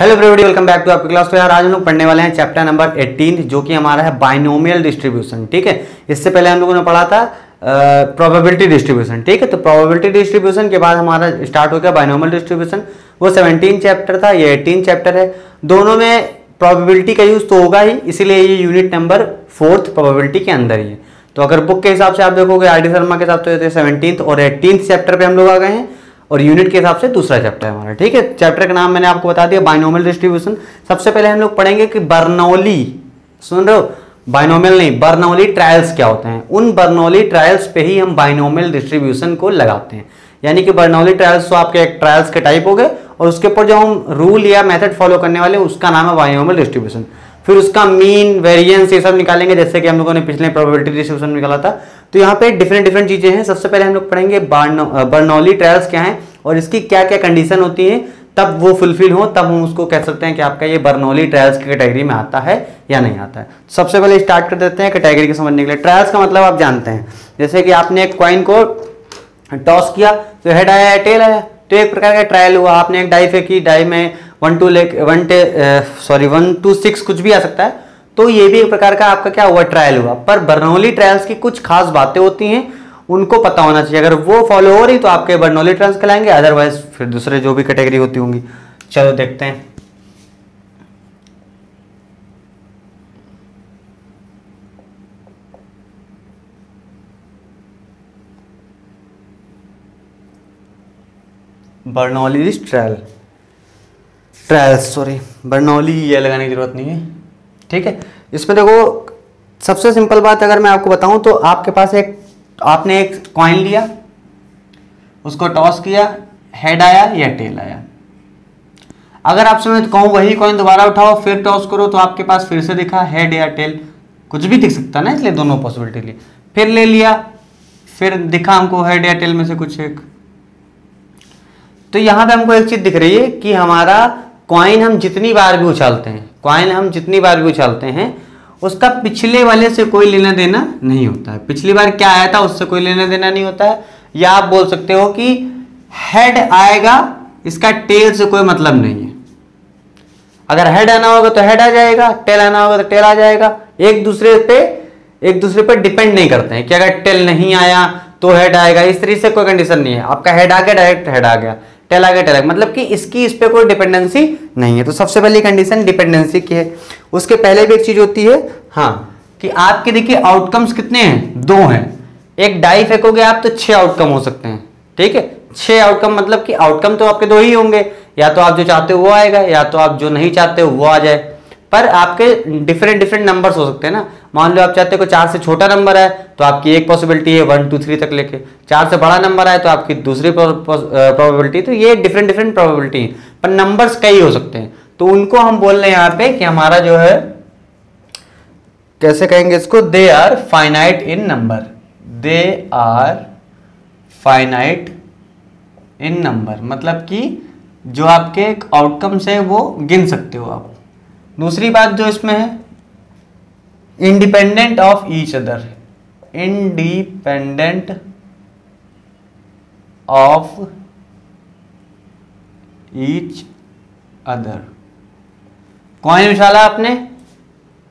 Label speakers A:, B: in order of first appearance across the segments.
A: Hello everybody, welcome back to आपकी class. तो यार आज हम लोग पढ़ने वाले हैं चैप्टर नंबर 18 जो कि हमारा है बाइनोमियल डिस्ट्रीब्यूशन। ठीक है, इससे पहले हम लोगों ने पढ़ा था प्रोबेबिलिटी डिस्ट्रीब्यूशन। ठीक है, तो प्रोबेबिलिटी डिस्ट्रीब्यूशन के बाद हमारा स्टार्ट हो गया बाइनोमियल डिस्ट्रीब्यूशन। वो 17 चैप्टर था, ये 18 चैप्टर है। दोनों में प्रोबेबिलिटी का यूज तो होगा ही, इसीलिए ये यूनिट नंबर 4th प्रोबेबिलिटी के अंदर ही है। तो अगर बुक के हिसाब से आप देखोगे आर डी शर्मा के हिसाब से 17th और 18th चैप्टर पे हम लोग आ गए हैं, और यूनिट के हिसाब से दूसरा चैप्टर है हमारा। ठीक है, चैप्टर का नाम मैंने आपको बता दिया, बाइनोमियल डिस्ट्रीब्यूशन। सबसे पहले हम लोग पढ़ेंगे कि बर्नौली, सुन रहे हो, बाइनोमियल नहीं, बर्नौली ट्रायल्स क्या होते हैं। उन बर्नौली ट्रायल्स पे ही हम बाइनोमियल डिस्ट्रीब्यूशन को लगाते हैं। यानी कि बर्नौली ट्रायल्स तो आपके एक ट्रायल्स के टाइप हो गए, और उसके ऊपर जो हम रूल या मेथड फॉलो करने वाले उसका नाम है बाइनोमियल डिस्ट्रीब्यूशन। फिर उसका मीन, वेरिएंस, ये सब निकालेंगे, जैसे कि हम लोगों ने पिछले प्रोबेबिलिटी डिस्ट्रीब्यूशन निकाला था। तो यहाँ पे डिफरेंट चीजें हैं। सबसे पहले हम लोग पढ़ेंगे बर्नौली ट्रायल्स क्या है और इसकी क्या क्या कंडीशन होती है, तब वो फुलफिल हो तब हम उसको कह सकते हैं कि आपका ये बर्नौली ट्रायल्स की कैटेगरी में आता है या नहीं आता है। सबसे पहले स्टार्ट कर देते हैं कैटेगरी को समझने के लिए। ट्रायल्स का मतलब आप जानते हैं, जैसे कि आपने एक कॉइन को टॉस किया तो हेड आया या टेल आया, तो एक प्रकार का ट्रायल हुआ। आपने एक डाई फेंकी, डाई में 1 to 6 कुछ भी आ सकता है, तो ये भी एक प्रकार का आपका क्या हुआ, ट्रायल हुआ। पर बर्नौली ट्रायल्स की कुछ खास बातें होती हैं, उनको पता होना चाहिए। अगर वो फॉलो हो रही तो आपके बर्नौली ट्रायल्स कहलाएंगे, अदरवाइज फिर दूसरे जो भी कैटेगरी होती होंगी। चलो देखते हैं। बर्नौली बर्नौली ये लगाने की जरूरत नहीं है। ठीक है, इसमें देखो सबसे सिंपल बात अगर मैं आपको बताऊं तो आपके पास आपने एक कॉइन लिया, उसको टॉस किया, हेड आया या टेल आया। अगर आपसे मैं कहूं वही कॉइन दोबारा उठाओ फिर टॉस करो, तो आपके पास फिर से दिखा हेड या टेल, कुछ भी दिख सकता ना, इसलिए दोनों पॉसिबिलिटी ली। फिर ले लिया, फिर दिखा हमको हेड या टेल में से कुछ एक। तो यहां पे हमको एक चीज दिख रही है कि हमारा कॉइन हम जितनी बार भी उछालते हैं उसका पिछले वाले से कोई लेना देना नहीं होता है। पिछली बार क्या आया था उससे कोई लेना देना नहीं होता है। या आप बोल सकते हो कि हेड आएगा, इसका टेल से कोई मतलब नहीं है। अगर हेड आना होगा तो हेड आ जाएगा, टेल आना होगा तो टेल आ जाएगा। एक दूसरे पे डिपेंड नहीं करते हैं कि अगर टेल नहीं आया तो हेड आएगा, इस तरीके से कोई कंडीशन नहीं है। आपका हेड आ गया, डायरेक्ट हेड आ गया, टेल आ गया, टेल आ गया, मतलब कि इस पे कोई डिपेंडेंसी नहीं है। तो सबसे पहली कंडीशन डिपेंडेंसी की है। उसके पहले भी एक चीज होती है, हाँ, कि आपके देखिए आउटकम्स कितने हैं, 2 हैं। एक डाई फेंकोगे आप तो 6 आउटकम हो सकते हैं। ठीक है, 6 आउटकम, मतलब कि आउटकम तो आपके 2 ही होंगे, या तो आप जो चाहते हो वो आएगा, या तो आप जो नहीं चाहते हो वो आ जाए। पर आपके डिफरेंट नंबर्स हो सकते हैं ना। मान लो आप चाहते हो 4 से छोटा नंबर है तो आपकी एक पॉसिबिलिटी है 1 2 3 तक लेके, 4 से बड़ा नंबर है तो आपकी दूसरी प्रोबेबिलिटी। तो ये डिफरेंट प्रोबेबिलिटी है, पर नंबर्स कई हो सकते हैं। तो उनको हम बोल रहे हैं यहाँ पे कि हमारा जो है, कैसे कहेंगे इसको, they are finite in number. They are finite in number, मतलब कि जो आपके आउटकम्स है वो गिन सकते हो आप। दूसरी बात जो इसमें है, independent of each other, independent of each other. Coin उछाला आपने,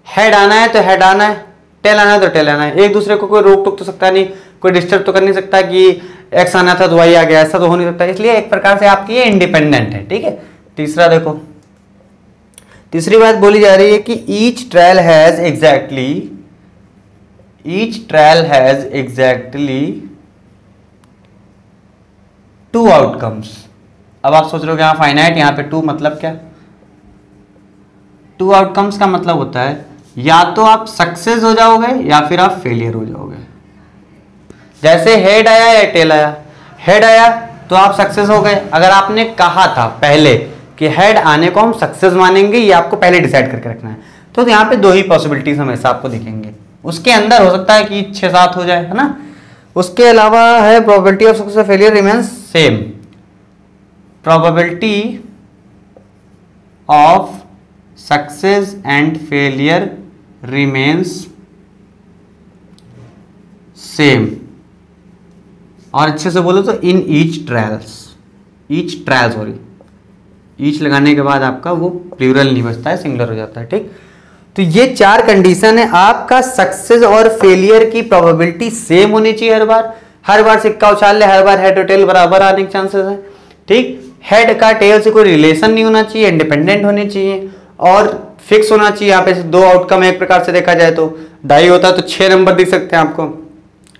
A: हेड आना है तो हेड आना है, टेल आना है तो टेल आना है। एक दूसरे को कोई रोक टोक तो सकता नहीं, कोई डिस्टर्ब तो कर नहीं सकता कि एक्स आना था तो वाई आ गया, ऐसा तो हो नहीं सकता। इसलिए एक प्रकार से आपकी ये इंडिपेंडेंट है। ठीक है, तीसरा देखो, तीसरी बात बोली जा रही है कि each trial has exactly 2 outcomes. अब आप सोच रहे हो कि यहाँ फाइनाइट, यहाँ पे 2 मतलब क्या। 2 आउटकम्स का मतलब होता है या तो आप सक्सेस हो जाओगे या फिर आप फेलियर हो जाओगे। जैसे हेड आया या टेल आया, हेड आया तो आप सक्सेस हो गए। अगर आपने कहा था पहले कि हेड आने को हम सक्सेस मानेंगे, ये आपको पहले डिसाइड करके रखना है। तो यहाँ पे 2 ही पॉसिबिलिटीज हमेशा आपको दिखेंगे। उसके अंदर हो सकता है कि 6-7 हो जाए, है ना। उसके अलावा है probability of success failure remains same. Probability of success and failure remains same. और अच्छे से बोलो तो इन ईच ट्रायल ईच लगाने के बाद आपका वो प्लूरल नहीं बचता है, सिंगुलर हो जाता है। ठीक, तो ये 4 कंडीशन है। आपका सक्सेस और फेलियर की प्रोबेबिलिटी सेम होनी चाहिए हर बार सिक्का उछाल ले, हर बार हेड और टेल बराबर आने के चांसेस है। ठीक, हेड का टेल से कोई रिलेशन नहीं होना चाहिए, इंडिपेंडेंट होनी चाहिए और फिक्स होना चाहिए। यहाँ पे 2 आउटकम एक प्रकार से देखा जाए तो डाई होता तो 6 नंबर दिख सकते हैं आपको,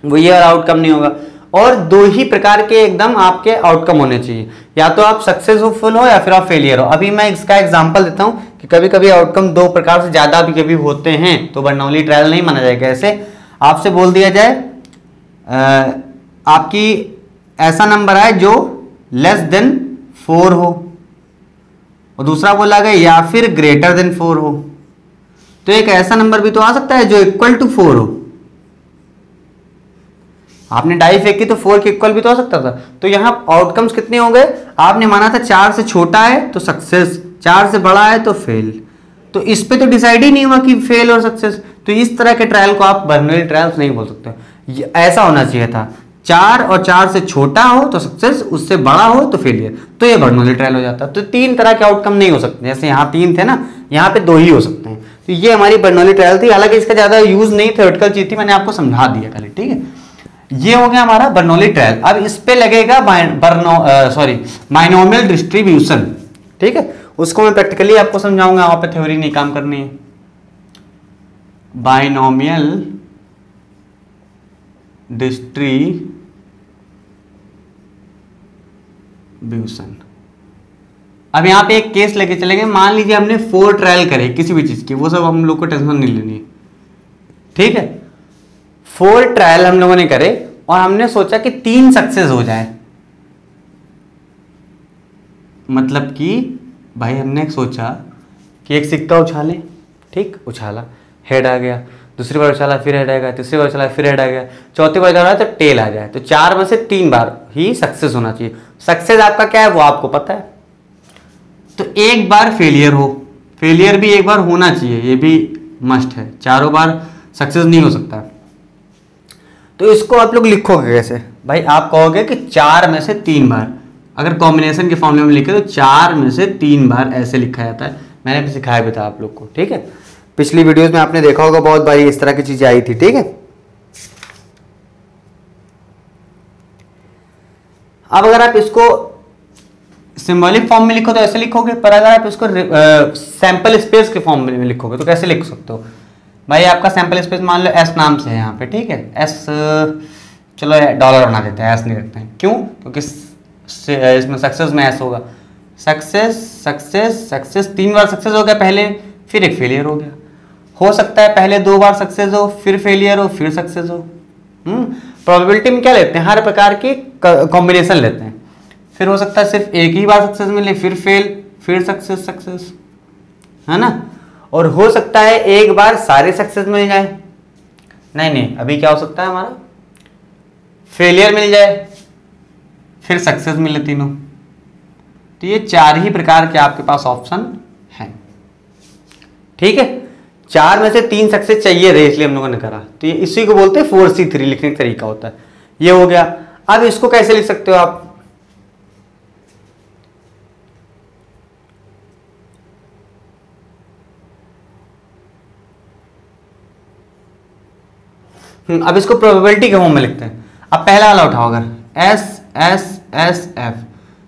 A: वो ये आउटकम नहीं होगा। और 2 ही प्रकार के एकदम आपके आउटकम होने चाहिए, या तो आप सक्सेसफुल हो या फिर आप फेलियर हो। अभी मैं इसका एग्जांपल देता हूं कि कभी कभी आउटकम 2 प्रकार से ज्यादा भी कभी होते हैं तो बर्नौली ट्रायल नहीं माना जाएगा। ऐसे आपसे बोल दिया जाए आपकी ऐसा नंबर आए जो लेस देन 4 हो, और दूसरा बोला गया या फिर ग्रेटर देन 4 हो, तो एक ऐसा नंबर भी तो आ सकता है जो इक्वल टू 4 हो। आपने डाई फेंकी तो 4 के इक्वल भी तो आ सकता था। तो यहां आउटकम्स कितने हो गए, आपने माना था 4 से छोटा है तो सक्सेस, 4 से बड़ा है तो फेल, तो इस पे तो डिसाइड ही नहीं हुआ कि फेल और सक्सेस। तो इस तरह के ट्रायल को आप बर्नौली ट्रायल्स नहीं बोल सकते। ऐसा होना चाहिए था 4 और 4 से छोटा हो तो सक्सेस, उससे बड़ा हो तो फेलियर, तो ये बर्नौली ट्रायल हो जाता। तो 3 तरह के आउटकम नहीं हो सकते, जैसे यहाँ 3 थे ना, यहाँ पे 2 ही हो सकते हैं। तो ये हमारी बर्नौली ट्रायल थी, हालांकि इसका ज्यादा यूज नहीं, थ्योरेटिकल चीज थी, मैंने आपको समझा दिया खाली। ठीक है, ये हो गया हमारा बर्नौली ट्रायल। अब इस पे लगेगा बाइनोमियल डिस्ट्रीब्यूशन। ठीक है, उसको मैं प्रैक्टिकली आपको समझाऊंगा, वहां पे थ्योरी नहीं काम करनी है। Binomial distribution. अब यहां पे एक केस लेके चलेंगे, मान लीजिए हमने 4 ट्रायल करे किसी भी चीज की, वो सब हम लोग को टेंशन नहीं लेनी है। ठीक है, 4 ट्रायल हम लोगों ने करे और हमने सोचा कि 3 सक्सेस हो जाए। मतलब कि भाई हमने सोचा कि एक सिक्का उछाले, ठीक, उछाला, हेड आ गया, दूसरी बार उछाला फिर हेड आ गया, तीसरी बार उछाला फिर हेड आ गया, चौथी बार उछाला तो टेल आ जाए। तो 4 में से 3 बार ही सक्सेस होना चाहिए। सक्सेस आपका क्या है वो आपको पता है, तो एक बार फेलियर हो, फेलियर भी एक बार होना चाहिए, ये भी मस्ट है। 4 बार सक्सेस नहीं हो सकता। तो इसको आप लोग लिखोगे कैसे भाई, आप कहोगे कि 4 में से 3 बार, अगर कॉम्बिनेशन के फॉर्मूले में लिखे तो 4 में से 3 बार ऐसे लिखा जाता है। मैंने भी सिखाया भी था आप लोग को। ठीक है, पिछली वीडियोस में आपने देखा होगा, बहुत बारी इस तरह की चीजें आई थी। ठीक है, अब अगर आप इसको सिंबॉलिक फॉर्म में लिखो तो ऐसे लिखोगे, पर अगर आप इसको सैंपल स्पेस के फॉर्म में लिखोगे तो कैसे लिख सकते हो भाई। आपका सैंपल स्पेस मान लो एस नाम से है यहाँ पे, ठीक है, एस, चलो डॉलर बना देते हैं, एस नहीं रखते हैं। क्यों? क्योंकि इसमें सक्सेस में एस होगा। सक्सेस सक्सेस सक्सेस, 3 बार सक्सेस हो गया पहले, फिर एक फेलियर हो गया। हो सकता है पहले 2 बार सक्सेस हो, फिर फेलियर हो, फिर सक्सेस हो। प्रोबेबिलिटी में क्या लेते हैं, हर प्रकार की कॉम्बिनेशन लेते हैं। फिर हो सकता है सिर्फ एक ही बार सक्सेस मिले, फिर फेल, फिर सक्सेस, सक्सेस, है ना। और हो सकता है एक बार सारे सक्सेस मिल जाए, नहीं, अभी क्या हो सकता है हमारा, फेलियर मिल जाए, फिर सक्सेस मिले तीनों। तो ये 4 ही प्रकार के आपके पास ऑप्शन हैं। ठीक है, 4 में से 3 सक्सेस चाहिए थे, इसलिए हम लोगों ने करा। तो ये इसी को बोलते हैं 4C3 लिखने का तरीका होता है। ये हो गया। अब इसको कैसे लिख सकते हो आप, अब इसको प्रोबेबिलिटी के फॉर्म में लिखते हैं। अब पहला वाला उठाओ, अगर एस एस एस एफ,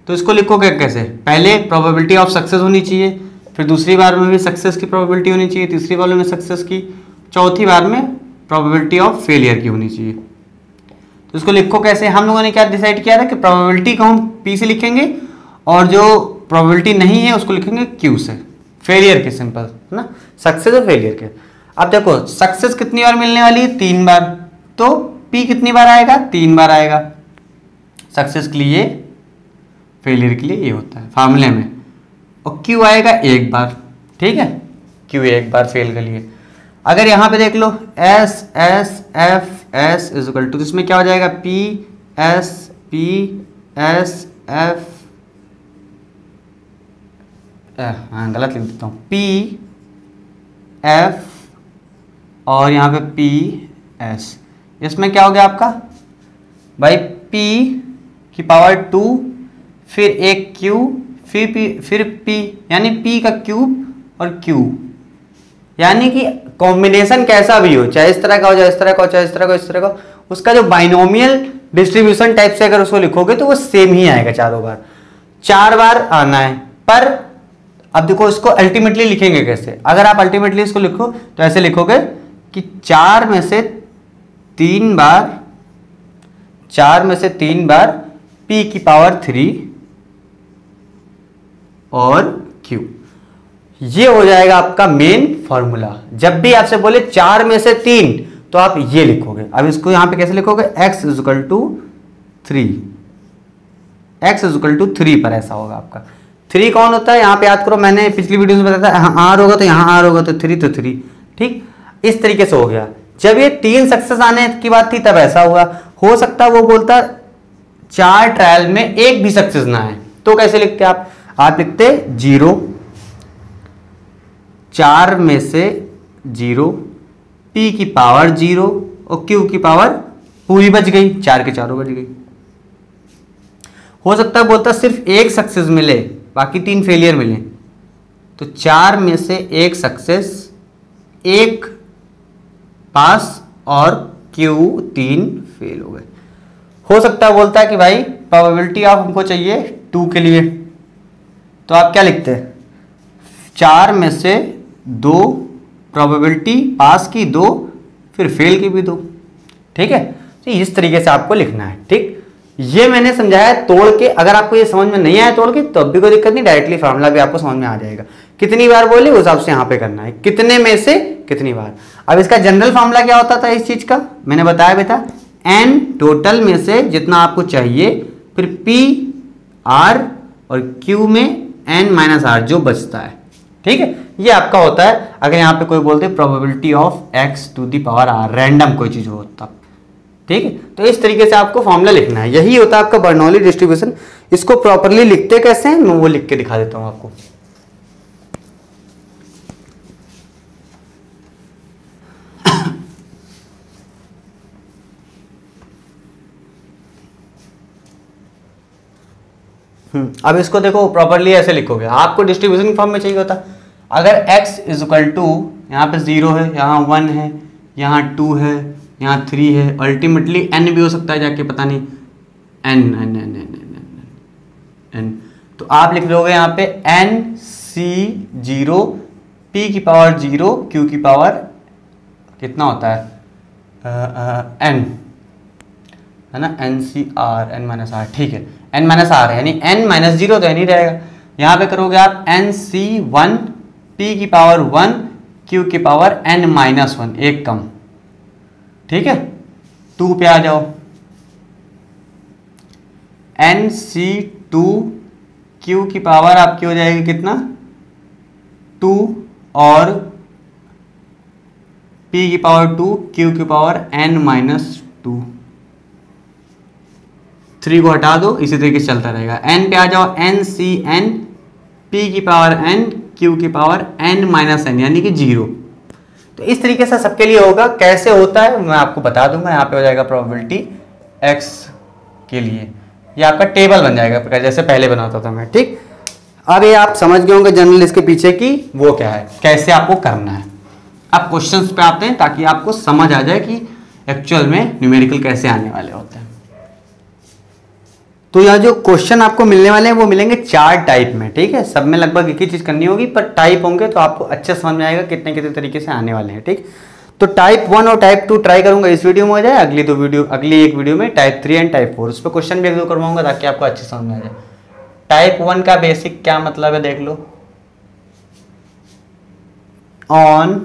A: तो इसको लिखोगे कैसे, पहले प्रोबेबिलिटी ऑफ सक्सेस होनी चाहिए, फिर दूसरी बार में भी सक्सेस की प्रोबेबिलिटी होनी चाहिए, तीसरी बार में सक्सेस की, चौथी बार में प्रोबेबिलिटी ऑफ फेलियर की होनी चाहिए। तो इसको लिखो कैसे, हम लोगों ने क्या डिसाइड किया था कि प्रोबेबिलिटी को हम पी से लिखेंगे और जो प्रोबेबिलिटी नहीं है उसको लिखेंगे क्यू से, फेलियर के, सिंपल है ना, सक्सेस और फेलियर के। अब देखो सक्सेस कितनी बार मिलने वाली है, 3 बार, तो पी कितनी बार आएगा, 3 बार आएगा सक्सेस के लिए, फेलियर के लिए ये होता है फार्मूले में। और क्यू आएगा 1 बार, ठीक है, क्यू 1 बार फेल के लिए। अगर यहां पे देख लो S S F S is equal to, इसमें क्या हो जाएगा, पी एस एफ, हाँ गलत लिख देता हूँ, पी एफ और यहाँ पे पी एस। इसमें क्या हो गया आपका भाई, p की पावर 2, फिर एक q, फिर p यानी p का क्यूब और q, यानी कि कॉम्बिनेशन कैसा भी हो, चाहे इस तरह का हो, चाहे इस तरह का हो, चाहे इस तरह का, इस तरह का, उसका जो बाइनोमियल डिस्ट्रीब्यूशन टाइप से अगर उसको लिखोगे तो वो सेम ही आएगा चारों बार, 4 बार आना है। पर अब देखो इसको अल्टीमेटली लिखेंगे कैसे, अगर आप अल्टीमेटली इसको लिखो तो ऐसे लिखोगे कि 4 में से 3 बार p की पावर 3 और q, ये हो जाएगा आपका मेन फॉर्मूला। जब भी आपसे बोले 4 में से 3 तो आप ये लिखोगे। अब इसको यहां पे कैसे लिखोगे, x equal to 3, x equal to 3 पर ऐसा होगा आपका। 3 कौन होता है, यहां पे याद करो, मैंने पिछली वीडियो में बताया था, r होगा तो यहां r होगा तो 3 तो 3, ठीक, इस तरीके से हो गया। जब ये 3 सक्सेस आने की बात थी तब ऐसा हुआ, हो सकता है वो बोलता 4 ट्रायल में एक भी सक्सेस ना आए, तो कैसे लिखते आप लिखते 0, 4 में से 0, p की पावर 0 और q की पावर पूरी बच गई, 4 के चारों बच गई। हो सकता है बोलता सिर्फ एक सक्सेस मिले बाकी 3 फेलियर मिले, तो 4 में से एक सक्सेस, एक पास और q 3 फेल हो गए। हो सकता है बोलता है कि भाई प्रोबेबिलिटी ऑफ हमको चाहिए 2 के लिए, तो आप क्या लिखते हैं, 4 में से 2 प्रोबेबिलिटी पास की 2, फिर फेल की भी 2, ठीक है। तो इस तरीके से आपको लिखना है, ठीक। ये मैंने समझाया तोड़ के, अगर आपको ये समझ में नहीं आया तोड़ के तो अब भी कोई दिक्कत नहीं, डायरेक्टली फार्मूला भी आपको समझ में आ जाएगा। कितनी बार बोले उस हिसाब से यहाँ पे करना है, कितने में से कितनी बार। अब इसका जनरल फार्मूला क्या होता था इस चीज का, मैंने बताया भी था, n टोटल में से जितना आपको चाहिए, फिर p r और q में n माइनस r जो बचता है, ठीक है। ये आपका होता है अगर यहाँ पे कोई बोलते probability of x to the power r, random कोई चीज हो तब, ठीक है। तो इस तरीके से आपको फॉर्मूला लिखना है, यही होता है आपका बर्नौली डिस्ट्रीब्यूशन। इसको प्रॉपरली लिखते कैसे हैं मैं वो लिख के दिखा देता हूं आपको। अब इसको देखो प्रॉपरली ऐसे लिखोगे, आपको डिस्ट्रीब्यूशन फॉर्म में चाहिए होता, अगर x इज इक्वल टू, यहाँ पे 0 है, यहाँ 1 है, यहाँ 2 है, यहाँ 3 है, अल्टीमेटली n भी हो सकता है जाके, पता नहीं n n n n n n, तो आप लिख लोगे यहाँ पे n c 0 p की पावर 0 q की पावर कितना होता है n, है ना, n c r n minus r, ठीक है, n माइनस r है, यानी n माइनस 0 तो n ही रहेगा। यहाँ पे करोगे आप n c 1 p की पावर 1 q की पावर n माइनस 1, एक कम, ठीक है। 2 पे आ जाओ, n c 2 q की पावर आपकी हो जाएगी कितना 2 और p की पावर 2 q की पावर n माइनस 2, 3 को हटा दो, इसी तरीके से चलता रहेगा। n पे आ जाओ, n c n p की पावर n q की पावर n माइनस n, यानी कि 0। तो इस तरीके से सबके लिए होगा। कैसे होता है मैं आपको बता दूंगा। यहाँ पे हो जाएगा प्रोबेबिलिटी x के लिए, ये आपका टेबल बन जाएगा जैसे पहले बनाता था मैं, ठीक। अब ये आप समझ गए होंगे जनरल इसके पीछे की वो क्या है, कैसे आपको करना है। अब क्वेश्चंस पे आते हैं ताकि आपको समझ आ जाए कि एक्चुअल में न्यूमेरिकल कैसे आने वाले होते हैं। तो यह जो क्वेश्चन आपको मिलने वाले हैं वो मिलेंगे 4 टाइप में, ठीक है। सब में लगभग एक ही चीज करनी होगी, पर टाइप होंगे तो आपको अच्छे समझ में आएगा कितने कितने तरीके से आने वाले हैं, ठीक। तो टाइप 1 और टाइप 2 ट्राई करूंगा इस वीडियो में हो जाए, अगली एक वीडियो में टाइप 3 एंड टाइप 4 उस पर क्वेश्चन भी एक दो करवाऊंगा ताकि आपको अच्छे समझ में आ जाए। टाइप 1 का बेसिक क्या मतलब है देख लो, ऑन,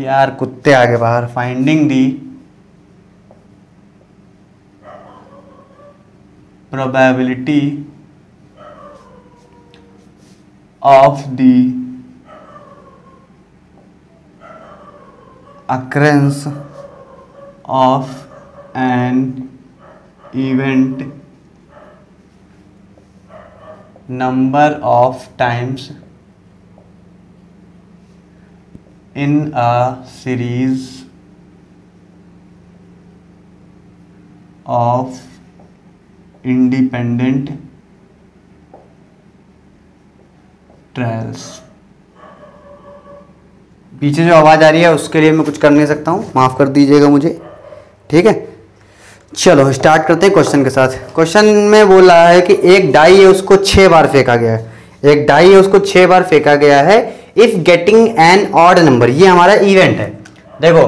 A: यार कुत्ते आगे बाहर, finding the probability of the occurrence of an event number of times in a series of independent trials. पीछे जो आवाज आ रही है उसके लिए मैं कुछ कर नहीं सकता हूँ, माफ कर दीजिएगा मुझे, ठीक है। चलो स्टार्ट करते हैं क्वेश्चन के साथ। क्वेश्चन में बोल रहा है कि एक डाई है उसको 6 बार फेंका गया है, एक डाई है उसको 6 बार फेंका गया है, if getting an odd number. ये हमारा इवेंट है। देखो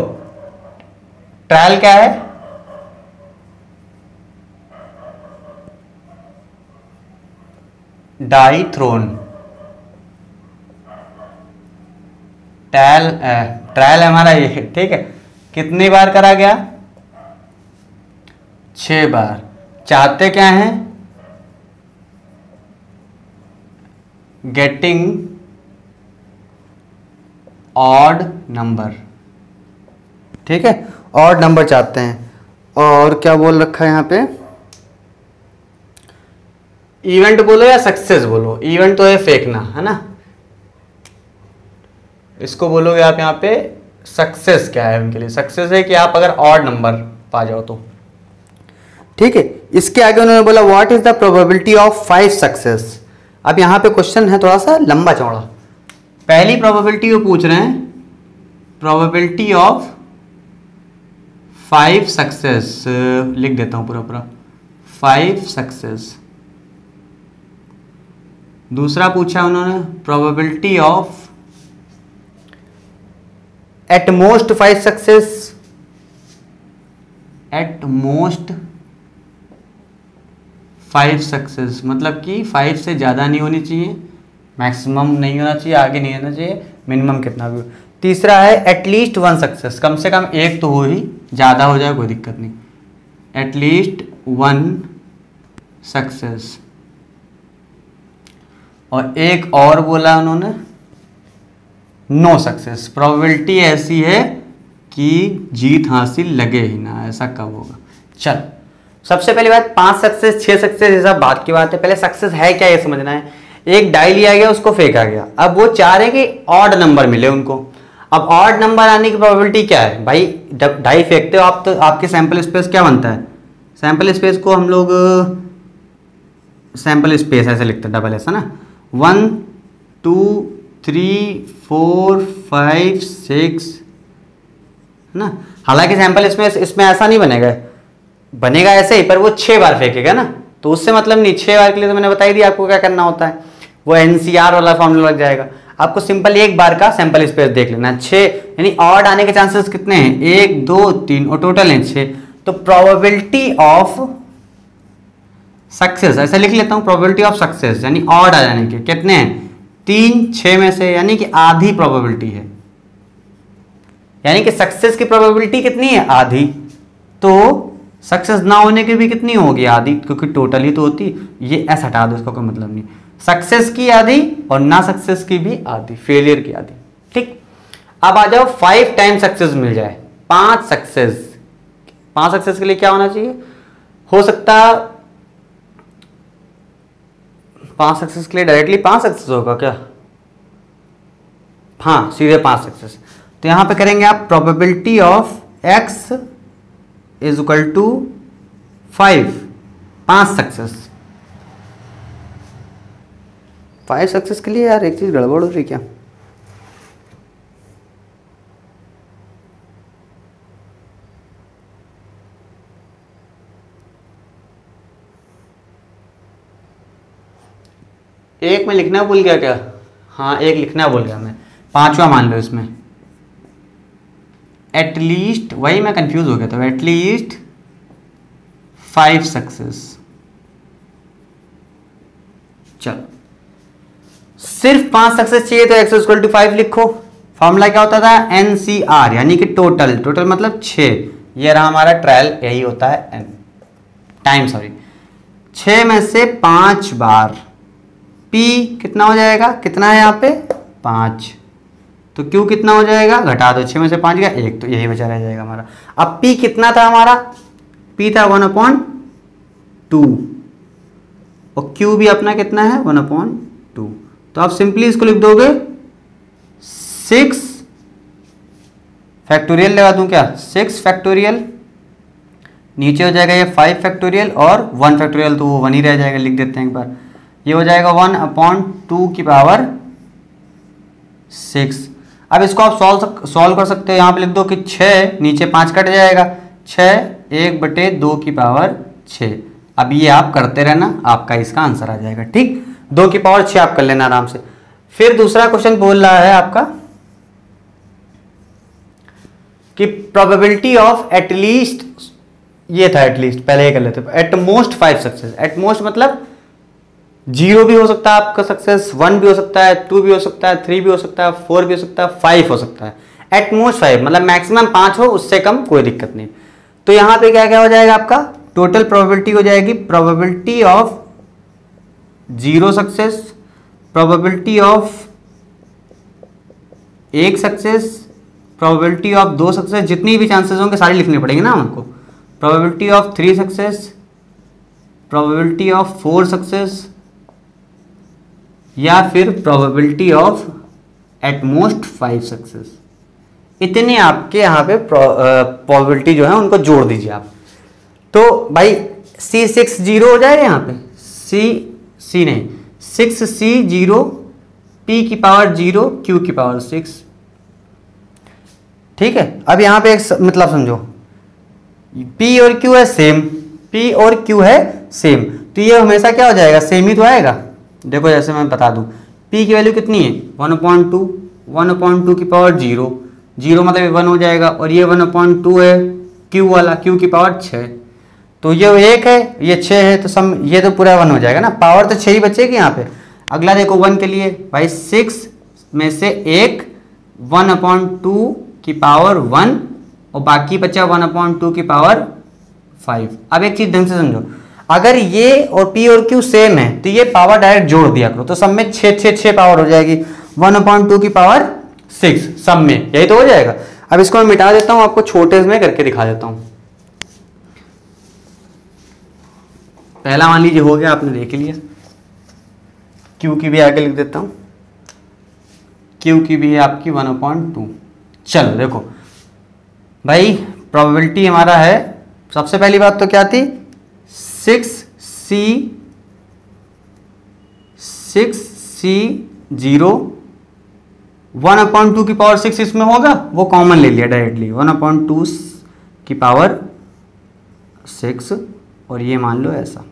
A: ट्रायल क्या है, डाई थ्रोन, ट्रायल हमारा ये, ठीक है। कितनी बार करा गया, 6 बार। चाहते क्या हैं, गेटिंग ऑड नंबर, ठीक है, ऑड नंबर चाहते हैं। और क्या बोल रखा है यहां पे, इवेंट बोलो या सक्सेस बोलो, इवेंट तो है फेंकना, है ना, इसको बोलोगे आप यहाँ पे सक्सेस। क्या है उनके लिए, सक्सेस है कि आप अगर ऑड नंबर पा जाओ तो, ठीक है। इसके आगे उन्होंने बोला what is the probability of 5 success. अब यहाँ पे क्वेश्चन है थोड़ा सा लंबा चौड़ा। पहली प्रोबेबिलिटी वो पूछ रहे हैं, प्रोबेबिलिटी ऑफ 5 सक्सेस, लिख देता हूं पूरा पूरा, 5 सक्सेस। दूसरा पूछा उन्होंने probability of at most 5 success, at most 5 success मतलब कि 5 से ज़्यादा नहीं होनी चाहिए, मैक्सिमम नहीं होना चाहिए, आगे नहीं होना चाहिए, मिनिमम कितना भी हो। तीसरा है एटलीस्ट 1 सक्सेस, कम से कम एक तो हो ही, ज़्यादा हो जाए कोई दिक्कत नहीं, एटलीस्ट 1 सक्सेस। और एक और बोला उन्होंने नो सक्सेस, प्रोबेबिलिटी ऐसी है कि जीत हासिल लगे ही ना, ऐसा कब होगा। चल सबसे पहली बात 5 सक्सेस 6 सक्सेस ये सब बात की बात है, पहले सक्सेस है क्या ये समझना है। एक डाई लिया गया उसको फेंका गया, अब वो चाह रहे हैं कि ऑड नंबर मिले उनको। अब ऑड नंबर आने की प्रोबेबिलिटी क्या है भाई, डाई फेंकते हो आप तो आपके सैंपल स्पेस क्या बनता है, सैंपल स्पेस को हम लोग सैंपल स्पेस ऐसे लिखते हैं, डबल ऐसा ना, 1 2 3 4 5 6 है ना। हालांकि सैंपल स्पेस इसमें ऐसा नहीं बनेगा, बनेगा ऐसे ही, पर वो 6 बार फेंकेगा ना, तो उससे मतलब नहीं। 6 बार के लिए तो मैंने बताई दी आपको क्या करना होता है, वो एनसीआर वाला फॉर्मूला लग जाएगा। आपको सिंपल एक बार का सैंपल स्पेस देख लेना, 6 यानी ऑड आने के चांसेस कितने हैं, 1 2 3 और टोटल है 6। तो प्रोबेबिलिटी ऑफ सक्सेस ऐसे लिख लेता हूं, प्रोबेबिलिटी ऑफ सक्सेस यानी ऑड आ जाने के कितने हैं, 3 6 में से, यानी कि आधी प्रोबेबिलिटी है, यानी कि सक्सेस की प्रोबेबिलिटी कितनी है, आधी। तो सक्सेस ना होने की भी कितनी होगी, आधी, क्योंकि टोटल ही तो होती। ये ऐसा हटा दो, इसका कोई मतलब नहीं, सक्सेस की आधी और ना सक्सेस की भी आधी, फेलियर की आधी, ठीक। अब आ जाओ 5 टाइम सक्सेस मिल जाए, 5 सक्सेस। 5 सक्सेस के लिए क्या होना चाहिए, हो सकता 5 सक्सेस के लिए डायरेक्टली 5 सक्सेस होगा क्या, हाँ सीधे 5 सक्सेस। तो यहां पे करेंगे आप probability of x is equal to 5 success. 5 success के लिए यार एक चीज गड़बड़ हो रही क्या, एक में लिखना भूल गया क्या, हाँ एक लिखना भूल गया मैं, 5वां मान लो इसमें, एटलीस्ट, वही मैं कंफ्यूज हो गया था, एटलीस्ट 5 सक्सेस। चलो सिर्फ 5 सक्सेस चाहिए तो x इक्वल टू 5 लिखो। फॉर्मूला क्या होता था, NCR यानी कि टोटल, टोटल मतलब 6। ये रहा हमारा ट्रायल, यही होता है n टाइम, सॉरी 6 में से 5 बार, P कितना हो जाएगा, कितना है यहाँ पे 5, तो Q कितना हो जाएगा, घटा दो, 6 में से 5 गया 1, तो यही बचा रह जाएगा हमारा। अब P कितना था हमारा, P था 1/2 और Q भी अपना कितना है 1/2। तो आप सिंपली इसको लिख दोगे 6 फैक्टोरियल लगा दूं क्या, 6 फैक्टोरियल नीचे हो जाएगा ये 5 फैक्टोरियल और 1 फैक्टोरियल, तो वो 1 ही रह जाएगा, लिख देते हैं एक बार। ये हो जाएगा 1/2 की पावर 6। अब इसको आप सॉल्व कर सकते हो, यहाँ पे लिख दो कि 6, नीचे 5 कट जाएगा, 6 1/2 की पावर 6। अब ये आप करते रहना, आपका इसका आंसर आ जाएगा। ठीक, 2 की पावर 6 आप कर लेना आराम से। फिर दूसरा क्वेश्चन बोल रहा है आपका कि प्रोबेबिलिटी ऑफ एटलीस्ट, ये था एटलीस्ट, पहले ये कर लेते, at most 5 success. At most मतलब 0 भी हो सकता है आपका सक्सेस, 1 भी हो सकता है, 2 भी हो सकता है, 3 भी हो सकता है, 4 भी हो सकता है, 5 हो सकता है। एट मोस्ट 5 मतलब मैक्सिमम 5 हो, उससे कम कोई दिक्कत नहीं। तो यहां पे क्या क्या हो जाएगा आपका, टोटल प्रोबेबिलिटी हो जाएगी probability of 0 success, probability of 1 success, probability of 2 success, जितनी भी चांसेस होंगे सारी लिखनी पड़ेंगे ना हमको। Probability of 3 success, probability of 4 success, या फिर probability of at most 5 success. इतने आपके यहाँ पे प्रोबेबिलिटी जो है उनको जोड़ दीजिए आप। तो भाई C6 0 हो जाएगा यहाँ पे, C नहीं 6C 0, P की पावर 0, Q की पावर 6। ठीक है, अब यहाँ पे एक मतलब समझो, P और Q है सेम, P और Q है सेम, तो ये हमेशा क्या हो जाएगा, सेम ही तो आएगा। देखो जैसे मैं बता दूं, P की वैल्यू कितनी है 1/2, 1/2 की पावर 0, 0 मतलब ये 1 हो जाएगा, और ये 1/2 है Q वाला, Q की पावर 6, तो ये 1 है, ये 6 है, तो सम ये तो पूरा 1 हो जाएगा ना, पावर तो 6 ही बचेगी यहाँ पे। अगला देखो 1 के लिए, भाई 6 में से 1 1/2 की पावर 1, और बाकी बचा 1/2 की पावर 5। अब एक चीज ढंग से समझो, अगर ये और P और Q सेम है तो ये पावर डायरेक्ट जोड़ दिया करो, तो सब में 6 पावर हो जाएगी, 1/2 की पावर 6 सब में, यही तो हो जाएगा। अब इसको मैं मिटा देता हूं, आपको छोटे में करके दिखा देता हूं। पहला मान लीजिए हो गया, आपने देख लिया। Q की भी आगे लिख देता हूं, Q की भी है आपकी 1/2। चलो देखो भाई, प्रोबेबिलिटी हमारा है, सबसे पहली बात तो क्या थी, 6C 0, 1/2 की पावर 6 इसमें होगा, वो कॉमन ले लिया डायरेक्टली, 1/2 की पावर 6, और ये मान लो ऐसा,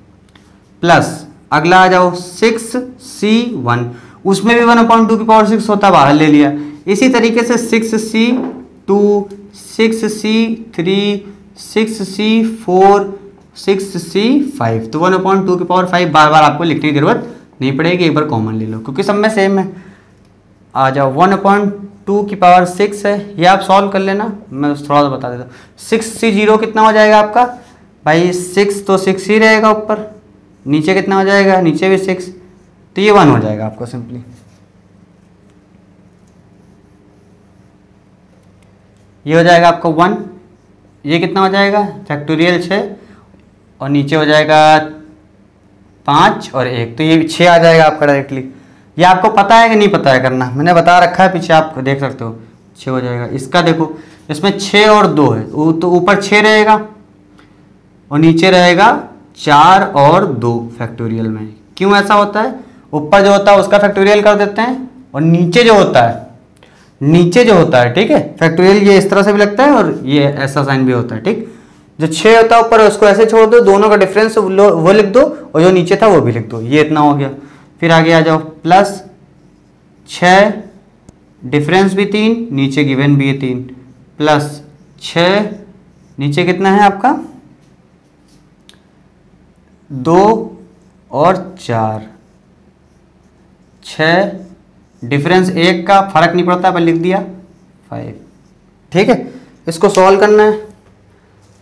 A: प्लस अगला आ जाओ 6C1, उसमें भी 1/2 की पावर 6 होता, बाहर ले लिया। इसी तरीके से 6C2, 6C3, 6C4, 6C5, तो 1/2 की पावर 5 बार बार आपको लिखने की जरूरत नहीं पड़ेगी, एक बार कॉमन ले लो क्योंकि सब में सेम है। आ जाओ 1/2 की पावर 6 है, ये आप सॉल्व कर लेना, मैं थोड़ा सा बता देता हूँ। 6C0 कितना हो जाएगा आपका, भाई 6 तो 6 ही रहेगा ऊपर, नीचे कितना हो जाएगा, नीचे भी 6, तो ये 1 हो जाएगा आपको सिंपली। ये हो जाएगा आपको 1, ये कितना हो जाएगा फैक्टोरियल 6, और नीचे हो जाएगा 5 और 1, तो ये 6 आ जाएगा आपका डायरेक्टली। ये आपको पता है कि नहीं पता है करना, मैंने बता रखा है पीछे, आप देख सकते हो 6 हो जाएगा। इसका देखो, इसमें 6 और 2 है, तो ऊपर 6 रहेगा और नीचे रहेगा 4 और 2 फैक्टोरियल में। क्यों ऐसा होता है, ऊपर जो होता है उसका फैक्टोरियल कर देते हैं, और नीचे जो होता है ठीक है, फैक्टोरियल ये इस तरह से भी लगता है और ये ऐसा साइन भी होता है। ठीक, जो 6 होता है ऊपर उसको ऐसे छोड़ दो, दोनों का डिफरेंस वो लिख दो, और जो नीचे था वो भी लिख दो, ये इतना हो गया। फिर आगे आ जाओ, प्लस 6, डिफरेंस भी 3, नीचे गिवन भी है 3, प्लस 6, नीचे कितना है आपका 2 और 4, 6, डिफरेंस 1 का फर्क नहीं पड़ता पर लिख दिया 5। ठीक है, इसको सॉल्व करना है,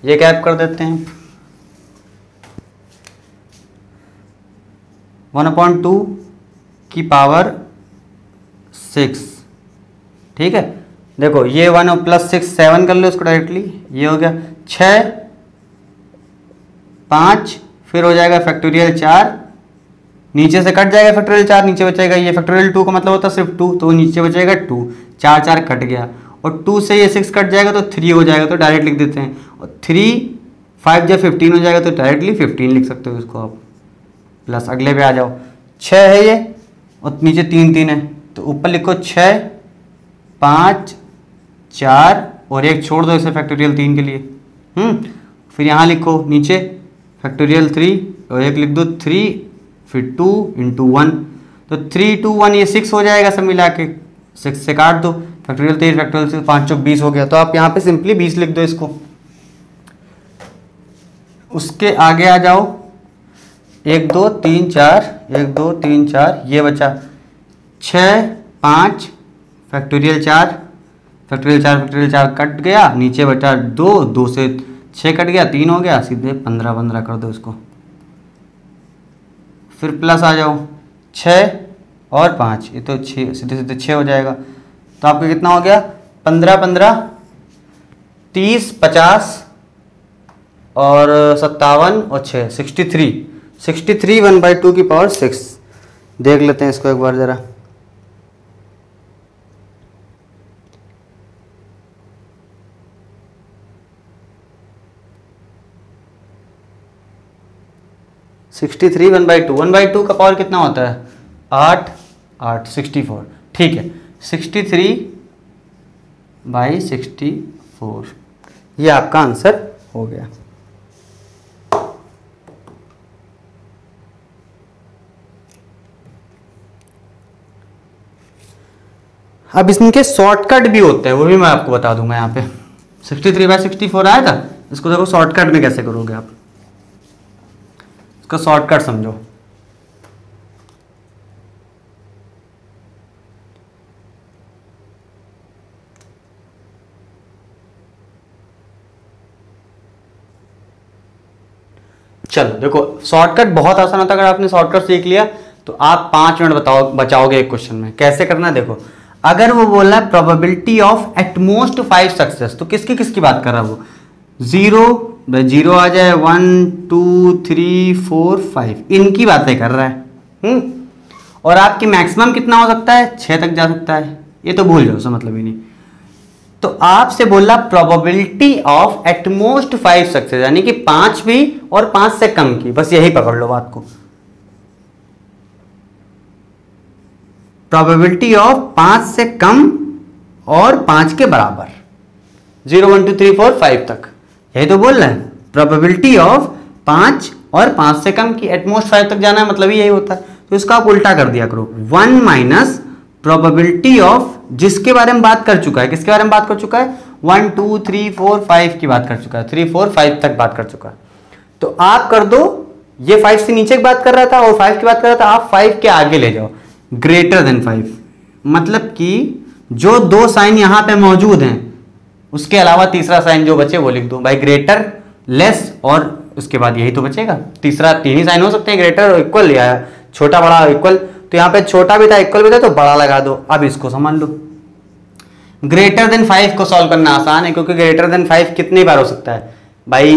A: ये कैप कर देते हैं, 1/2 की पावर 6। ठीक है, देखो ये 1 प्लस 6 7 कर लो इसको डायरेक्टली, ये हो गया 6, 5, फिर हो जाएगा फैक्टोरियल 4, नीचे से कट जाएगा फैक्टोरियल 4, नीचे बचेगा ये फैक्टोरियल 2 का मतलब होता है सिर्फ 2, तो नीचे बचेगा 2, 4 कट गया, और 2 से ये 6 कट जाएगा तो 3 हो जाएगा, तो डायरेक्ट लिख देते हैं। और 3 5 जब 15 हो जाएगा तो डायरेक्टली 15 लिख सकते हो इसको आप। प्लस अगले पे आ जाओ, 6 है ये और नीचे 3 3 है, तो ऊपर लिखो 6 5 4 और एक छोड़ दो इसे फैक्टोरियल 3 के लिए। फिर यहाँ लिखो नीचे फैक्टोरियल 3 और एक लिख दो 3, फिर 2 × 1, तो 3 2 1 ये 6 हो जाएगा सब मिला के। 6 से काट दो, फैक्टोरियल 3 फैक्टोरियल से 5 चौक 20 हो गया, तो आप यहाँ पे सिंपली 20 लिख दो इसको। उसके आगे आ जाओ, 1 2 3 4 1 2 3 4 ये बचा 6 5 फैक्टोरियल 4 फैक्टोरियल 4 कट गया, नीचे बचा 2 2 से 6 कट गया, 3 हो गया, सीधे 15 15 कर दो इसको। फिर प्लस आ जाओ 6 और 5, ये तो 6 सीधे सीधे 6 हो जाएगा, तो आपका कितना हो गया 15 15 30 50 और 57 और 6 63 1/2 की पावर 6। देख लेते हैं इसको एक बार ज़रा। सिक्सटी थ्री 1/2 का पावर कितना होता है 8 8 64। ठीक है, 63/64 ये आपका आंसर हो गया। अब इसके शॉर्टकट भी होते हैं, वो भी मैं आपको बता दूंगा। यहाँ पे 63/64 आया था, इसको देखो शॉर्टकट में कैसे करोगे आप, इसका शॉर्टकट समझो। चलो देखो, शॉर्टकट बहुत आसान होता है। अगर आपने शॉर्टकट सीख लिया तो आप 5 मिनट बचाओगे एक क्वेश्चन में। कैसे करना है देखो, अगर वो बोला है प्रोबेबिलिटी ऑफ एटमोस्ट 5 सक्सेस, तो किसकी किसकी बात कर रहा है वो, 0 आ जाए, 1 2 3 4 5 इनकी बातें कर रहा है। और आपकी मैक्सिमम कितना हो सकता है 6 तक जा सकता है, ये तो भूल जाओ, उसका मतलब ही नहीं। तो आपसे बोला प्रोबेबिलिटी ऑफ एटमोस्ट 5 सक्सेस, यानी कि 5 भी और 5 से कम की, बस यही पकड़ लो बात को। प्रोबेबिलिटी ऑफ 5 से कम और 5 के बराबर, 0 1 2 3 4 5 तक, यही तो बोल रहे हैं। प्रोबेबिलिटी ऑफ 5 और 5 से कम की, एटमोस्ट 5 तक जाना है, मतलब ही यही होता है। तो इसका आप उल्टा कर दिया करो, 1 माइनस प्रोबेबिलिटी ऑफ जिसके बारे में बात कर चुका है, किसके बारे में बात कर चुका है, 1 2 3 4 5 की बात कर चुका है, 3 4 5 तक बात कर चुका है। तो आप कर दो, ये 5 से नीचे की बात कर रहा था और 5 की बात कर रहा था, आप 5 के आगे ले जाओ, ग्रेटर देन 5, मतलब कि जो 2 साइन यहां पे मौजूद हैं उसके अलावा तीसरा साइन जो बचे वो लिख दो भाई, ग्रेटर लेस और उसके बाद यही तो बचेगा। तीसरा 3 ही साइन हो सकते हैं, ग्रेटर और इक्वल या छोटा बड़ा इक्वल, तो यहाँ पे छोटा भी था इक्वल भी था तो बड़ा लगा दो। अब इसको समझ लो, ग्रेटर देन 5 को सॉल्व करना आसान है, क्योंकि ग्रेटर देन 5 कितनी बार हो सकता है भाई,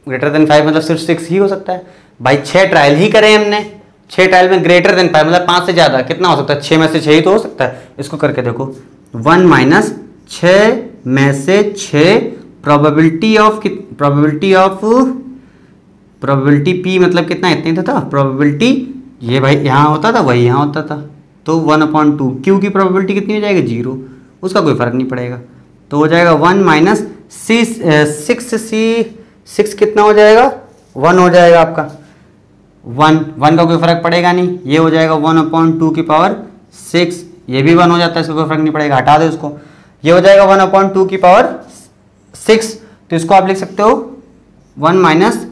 A: ग्रेटर देन 5 मतलब सिर्फ 6 ही हो सकता है भाई। 6 ट्रायल ही करे हमने, 6 ट्रायल में ग्रेटर देन 5 मतलब 5 से ज्यादा कितना हो सकता है, 6 में से 6 ही तो हो सकता है। इसको करके देखो, 1 माइनस 6 में से 6, प्रोबेबिलिटी पी मतलब कितना, इतनी था प्रोबेबिलिटी, ये भाई यहाँ होता था वही यहाँ होता था, तो 1/2। क्यू की प्रोबेबिलिटी कितनी हो जाएगी 0, उसका कोई फर्क नहीं पड़ेगा, तो हो जाएगा 1 माइनस 6 कितना हो जाएगा 1 हो जाएगा आपका, 1 का कोई फर्क पड़ेगा नहीं, ये हो जाएगा 1/2 की पावर 6, ये भी 1 हो जाता है, इसका कोई फर्क नहीं पड़ेगा, हटा दो इसको, ये हो जाएगा 1/2 की पावर 6। तो इसको आप लिख सकते हो 1 माइनस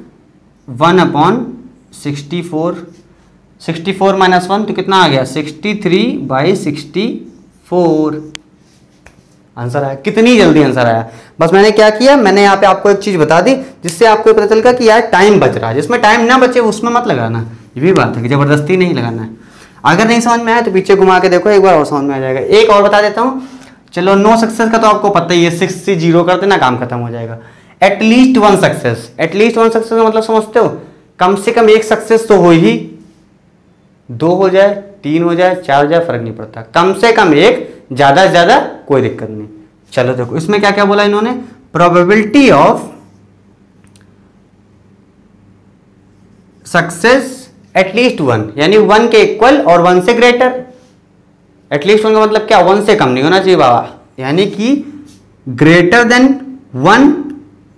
A: 1/64, 64 माइनस 1 तो कितना आ गया 63/64 आंसर आया। कितनी जल्दी आंसर आया, बस मैंने क्या किया, मैंने यहाँ पे आपको एक चीज बता दी जिससे आपको पता चल गया कि यार टाइम बच रहा है, जिसमें टाइम ना बचे उसमें मत लगाना, ये भी बात है कि जबरदस्ती नहीं लगाना है। अगर नहीं समझ में आया तो पीछे घुमा के देखो, एक बार और समझ में आ जाएगा। एक और बता देता हूँ, चलो नो सक्सेस का तो आपको पता ही है, 6 से 0 कर देना काम खत्म हो जाएगा। एटलीस्ट 1 सक्सेस, एटलीस्ट 1 सक्सेस का मतलब समझते हो, कम से कम 1 सक्सेस तो हो ही, 2 हो जाए 3 हो जाए 4 हो जाए फर्क नहीं पड़ता, कम से कम 1, ज्यादा से ज्यादा कोई दिक्कत नहीं। चलो देखो इसमें क्या क्या बोला इन्होंने, प्रोबेबिलिटी ऑफ सक्सेस एटलीस्ट 1, यानी 1 के इक्वल और 1 से ग्रेटर। एटलीस्ट 1 का मतलब क्या, 1 से कम नहीं होना चाहिए बाबा, यानी कि ग्रेटर देन 1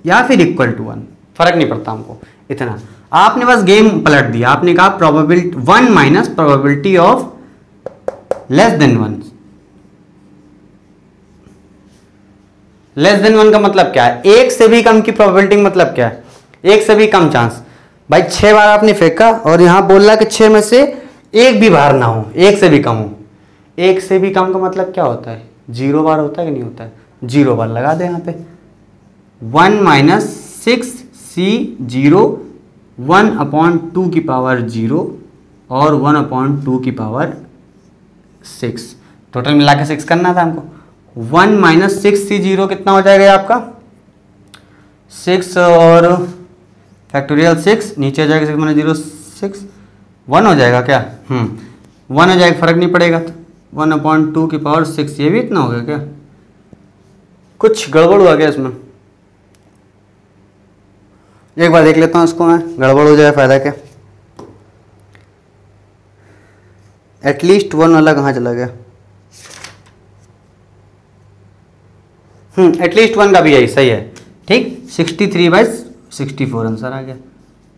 A: या फिर इक्वल टू 1, फर्क नहीं पड़ता हमको इतना। आपने बस गेम पलट दिया, आपने कहा probability 1 minus probability of less than 1। Less than 1 का मतलब क्या है, एक से भी कम की प्रोबेबिलिटी मतलब क्या है, एक से भी कम चांस। भाई 6 बार आपने फेंका और यहां बोल रहा कि 6 में से एक भी बार ना हो, एक से भी कम हो। एक से भी कम का मतलब क्या होता है, 0 बार होता है कि नहीं होता है, 0 बार लगा दे यहाँ पे। 1 माइनस 6C0 1/2 की पावर 0 और 1/2 की पावर 6, टोटल मिला के 6 करना था हमको। 1 माइनस 6C0 कितना हो जाएगा आपका, 6 और फैक्टोरियल 6, नीचे आ जाएगा 6 माइनस 0 6, 1 हो जाएगा क्या, 1 हो जाएगा, फर्क नहीं पड़ेगा। तो 1/2 की पावर 6, ये भी इतना हो गया क्या, कुछ गड़बड़ हुआ क्या इसमें, एक बार देख लेता हूँ इसको मैं, गड़बड़ हो जाए फायदा क्या। एटलीस्ट 1 वाला कहाँ चला गया, एटलीस्ट 1 का भी यही सही है, ठीक। 63/64 आंसर आ गया।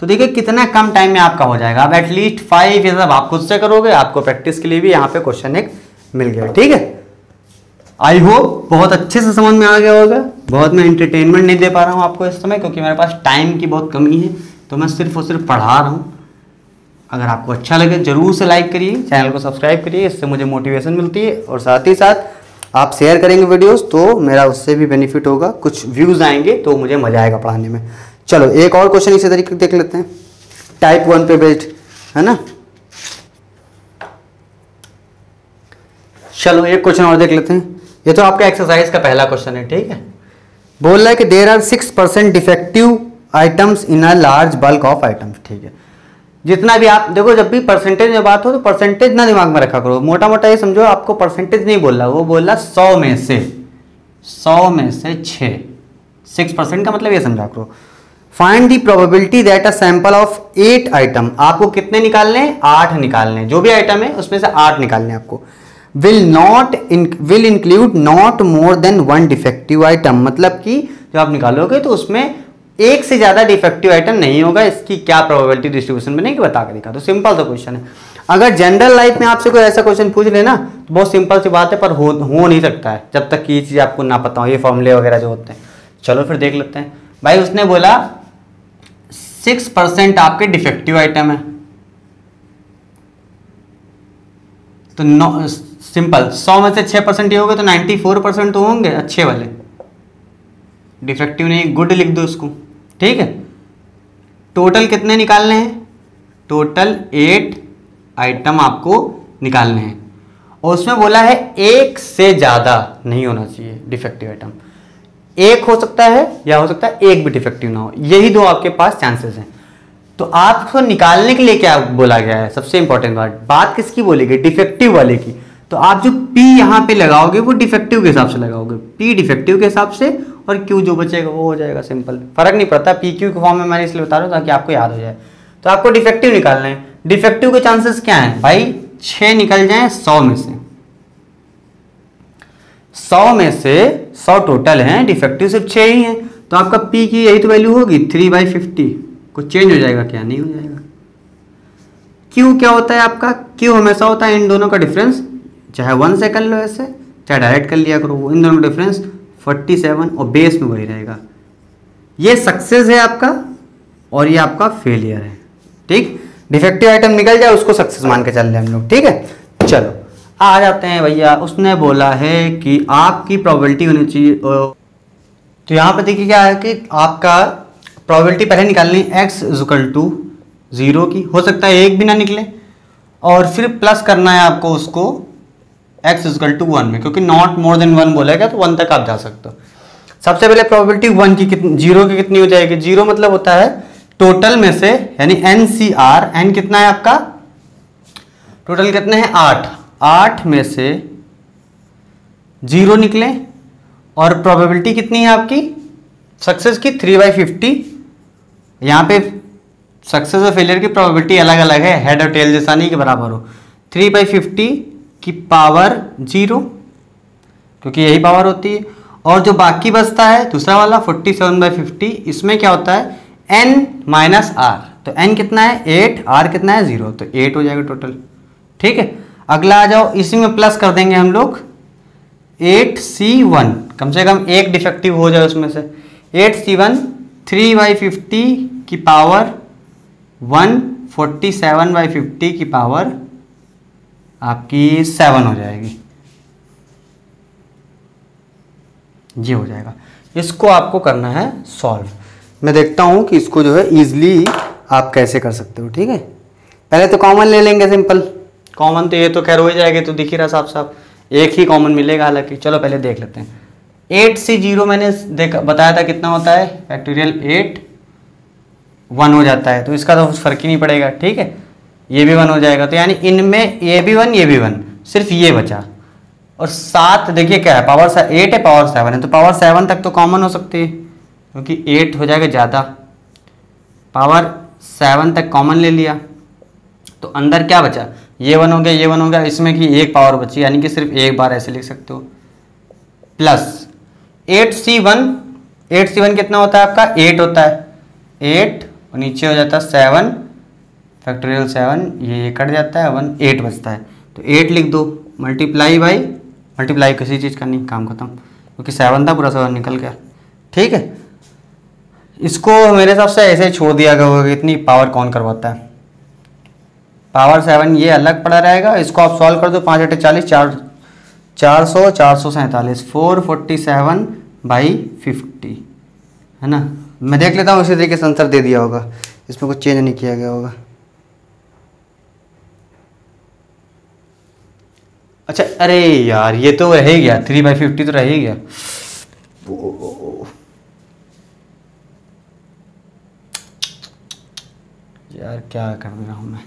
A: तो देखिए कितना कम टाइम में आपका हो जाएगा। अब एटलीस्ट 5 ये सब आप खुद से करोगे, आपको प्रैक्टिस के लिए भी यहाँ पे क्वेश्चन एक मिल गया, ठीक है। आई होप बहुत अच्छे से समझ में आ गया होगा। बहुत मैं एंटरटेनमेंट नहीं दे पा रहा हूँ आपको इस समय, क्योंकि मेरे पास टाइम की बहुत कमी है, तो मैं सिर्फ और सिर्फ पढ़ा रहा हूँ। अगर आपको अच्छा लगे जरूर से लाइक करिए, चैनल को सब्सक्राइब करिए, इससे मुझे मोटिवेशन मिलती है। और साथ ही साथ आप शेयर करेंगे वीडियोस तो मेरा उससे भी बेनिफिट होगा, कुछ व्यूज़ आएंगे तो मुझे मजा आएगा पढ़ाने में। चलो एक और क्वेश्चन इसी तरीके देख लेते हैं, टाइप 1 पे बेस्ड है ना। चलो एक क्वेश्चन और देख लेते हैं, ये तो आपका एक्सरसाइज का पहला क्वेश्चन है, ठीक है। बोल रहा है कि there are 6% defective items in a large bulk of items, ठीक है। जितना भी आप देखो, जब भी परसेंटेज में बात हो तो परसेंटेज ना दिमाग में रखा करो, मोटा मोटा ये समझो आपको परसेंटेज नहीं बोल रहा, वो बोल रहा 100 में से 6, 6% का मतलब ये समझा करो। Find the probability that a sample of 8 item, आपको कितने निकालने हैं, 8 निकालने हैं, जो भी आइटम है उसमें से 8 निकालने हैं आपको। Will include not more than 1 defective item, मतलब कि जब आप निकालोगे तो उसमें एक से ज्यादा डिफेक्टिव आइटम नहीं होगा। इसकी क्या प्रोबेबिलिटी डिस्ट्रीब्यूशन बनेगी बता कर दिखा। तो सिंपल सा क्वेश्चन है। अगर जनरल लाइफ में आपसे कोई ऐसा क्वेश्चन पूछ लेना तो बहुत सिंपल सी बात है, पर हो नहीं सकता है जब तक कि ये चीज़ आपको ना पता हो, ये फॉर्मूले वगैरह जो होते हैं। चलो फिर देख लेते हैं। भाई उसने बोला 6% आपके डिफेक्टिव आइटम है, तो सिंपल 100 में से 6% ये हो गए तो 94% तो होंगे अच्छे वाले, डिफेक्टिव नहीं, गुड लिख दो उसको, ठीक है। टोटल कितने निकालने हैं, टोटल 8 आइटम आपको निकालने हैं, और उसमें बोला है एक से ज़्यादा नहीं होना चाहिए डिफेक्टिव आइटम। एक हो सकता है या हो सकता है एक भी डिफेक्टिव ना हो, यही दो आपके पास चांसेस हैं। तो आपको निकालने के लिए क्या बोला गया है, सबसे इंपॉर्टेंट बात किसकी बोली गई, डिफेक्टिव वाले की। तो आप जो P यहाँ पे लगाओगे वो डिफेक्टिव के हिसाब से लगाओगे, P डिफेक्टिव के हिसाब से, और Q जो बचेगा वो हो जाएगा सिंपल, फर्क नहीं पड़ता। PQ के फॉर्म में मैंने इसलिए बता रहा हूँ ताकि आपको याद हो जाए। तो आपको डिफेक्टिव निकालना है। डिफेक्टिव के चांसेस क्या है भाई, 6 निकल जाए 100 में से, 100 में से 100 टोटल हैं, डिफेक्टिव सिर्फ 6 ही हैं, तो आपका P की यही तो वैल्यू होगी 3/50। कुछ चेंज हो जाएगा क्या, नहीं हो जाएगा। Q क्या होता है आपका, Q हमेशा होता है इन दोनों का डिफरेंस, चाहे 1 से कर लो ऐसे, चाहे डायरेक्ट कर लिया करो, इन दोनों का डिफरेंस 47 और बेस में वही रहेगा। ये सक्सेस है आपका और ये आपका फेलियर है, ठीक। डिफेक्टिव आइटम निकल जाए उसको सक्सेस मान के चल रहे हम लोग, ठीक है। चलो आ जाते हैं भैया, उसने बोला है कि आपकी प्रोबेबिलिटी होनी चाहिए। तो यहाँ पे देखिए क्या है कि आपका प्रोबेबिलिटी पहले निकालनी x = 0 की, हो सकता है एक भी ना निकले, और फिर प्लस करना है आपको उसको x = 1 में, क्योंकि नॉट मोर देन 1 बोलेगा तो 1 तक आप जा सकते हो। सबसे पहले प्रोबेबिलिटी 1 की कितनी, 0 की कितनी हो जाएगी, 0 मतलब होता है टोटल में से, यानी NCR, n कितना है आपका, टोटल कितने हैं 8 में से 0 निकले, और प्रोबेबिलिटी कितनी है आपकी सक्सेस की 3/50। यहाँ पे सक्सेस और फेलियर की प्रोबेबिलिटी अलग अलग है, हेड और टेल जैसा नहीं कि बराबर हो। 3/50 की पावर 0, क्योंकि यही पावर होती है। और जो बाकी बचता है दूसरा वाला 47/50, इसमें क्या होता है n माइनस आर। तो n कितना है 8, r कितना है 0, तो 8 हो जाएगा टोटल। ठीक है, अगला आ जाओ, इसी में प्लस कर देंगे हम लोग 8C1, कम से कम एक डिफेक्टिव हो जाए उसमें से। 8C1 3/50 की पावर 1, 47/50 की पावर आपकी 7 हो जाएगी, ये हो जाएगा। इसको आपको करना है सॉल्व। मैं देखता हूं कि इसको जो है इजीली आप कैसे कर सकते हो। ठीक है, पहले तो कॉमन ले लेंगे, सिंपल कॉमन तो ये तो खैर हो ही जाएगा, तो दिख ही रहा साफ साफ, एक ही कॉमन मिलेगा हालांकि। चलो पहले देख लेते हैं। 8C0 मैंने देखा बताया था कितना होता है, फैक्टोरियल 8 1 हो जाता है, तो इसका तो फर्क ही नहीं पड़ेगा। ठीक है, ये भी 1 हो जाएगा, तो यानी इनमें ये भी 1 ये भी 1, सिर्फ ये बचा। और 7 देखिए क्या है, पावर 8 है, पावर 7 है, तो पावर 7 तक तो कॉमन हो सकती है, क्योंकि 8 हो जाएगा ज़्यादा। पावर 7 तक कॉमन ले लिया, तो अंदर क्या बचा, ये 1 हो गया, ये 1 हो गया, इसमें की एक पावर बची, यानी कि सिर्फ एक बार ऐसे लिख सकते हो। प्लस 8C1 कितना होता है आपका 8 होता है, 8 और नीचे हो जाता है 7 फैक्टोरियल 7, ये कट जाता है 1, 8 बचता है, तो 8 लिख दो। मल्टीप्लाई किसी चीज़ का नहीं, काम खत्म, क्योंकि 7 था पूरा 7 निकल गया। ठीक है, इसको मेरे हिसाब से ऐसे छोड़ दिया गया होगा, इतनी पावर कौन करवाता है। पावर 7 ये अलग पड़ा रहेगा, इसको आप सॉल्व कर दो, 5 8 40, 400 447, 447/50 है ना। मैं देख लेता हूँ उसी तरीके से आंसर दे दिया होगा, इसमें कुछ चेंज नहीं किया गया होगा। अच्छा, अरे यार ये तो रह ही गया, 3/50 तो रह ही गया। यार क्या कर रहा हूँ मैं,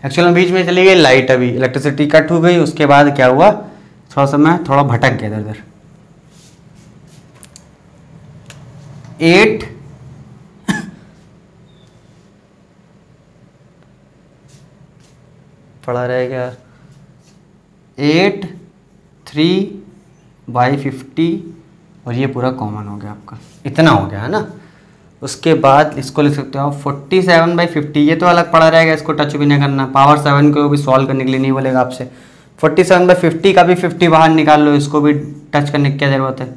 A: एक्चुअली बीच में चली गई लाइट, अभी इलेक्ट्रिसिटी कट हो गई, उसके बाद क्या हुआ, थोड़ा सा मैं थोड़ा भटक गया इधर उधर। 8 पड़ा रहेगा 8 3/50, और ये पूरा कॉमन हो गया आपका, इतना हो गया है ना। उसके बाद इसको लिख सकते हो 47/50, ये तो अलग पड़ा रहेगा, इसको टच भी नहीं करना। पावर 7 को भी सॉल्व करने के लिए नहीं बोलेगा आपसे। 47/50 का भी 50 बाहर निकाल लो, इसको भी टच करने की क्या ज़रूरत है,